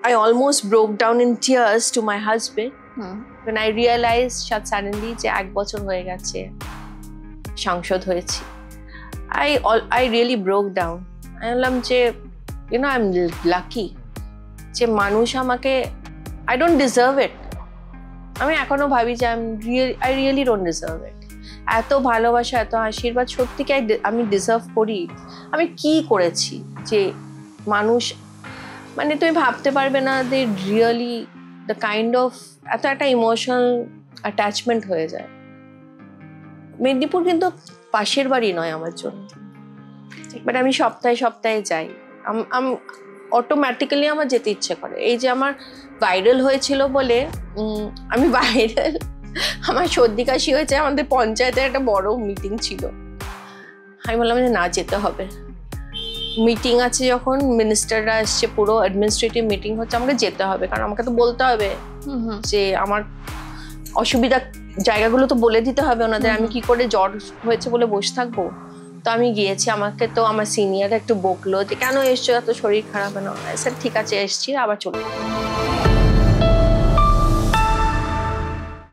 I almost broke down in tears to my husband when I realized suddenly যে 1 বছর হয়ে গেছে সাংসদ হয়েছি. I really broke down. I বললাম যে I'm lucky যে মানুষ আমাকে, I don't deserve it. আমি এখনো ভাবি যে I really don't deserve it. এত ভালোবাসা, এত আশীর্বাদ সত্যি কি আমি ডিজার্ভ করি? আমি কি করেছি যে মানুষ, মানে তুমি ভাবতে পারবে না যে রিয়েলি দ্য কাইন্ড অফ এত একটা ইমোশনাল অ্যাটাচমেন্ট হয়ে যায়. মেদিনীপুর কিন্তু পাশের বাড়ি নয় আমার জন্য, বাট আমি সপ্তাহে সপ্তাহে যাই. অটোমেটিক্যালি আমার যেতে ইচ্ছে করে. এই যে আমার ভাইরাল হয়েছিল বলে আমি ভাইরাল, আমার সর্দি কাশি হয়েছে, আমাদের পঞ্চায়েতের একটা বড় মিটিং ছিল, আমি বললাম যে না যেতে হবে. মিটিং আছে যখন, মিনিস্টাররা এসছে, পুরো অ্যাডমিনিস্ট্রেটিভ মিটিং হচ্ছে, আমাকে যেতে হবে, কারণ আমাকে তো বলতে হবে যে আমার অসুবিধা জায়গাগুলো তো বলে দিতে হবে ওনাদের. আমি কি করে জ্বর হয়েছে বলে বসে থাকবো? তো আমি গিয়েছি. আমাকে তো আমার সিনিয়র একটু বকলো যে কেন এসছো, এত শরীর খারাপ না. স্যার ঠিক আছে এসছি, আবার চলে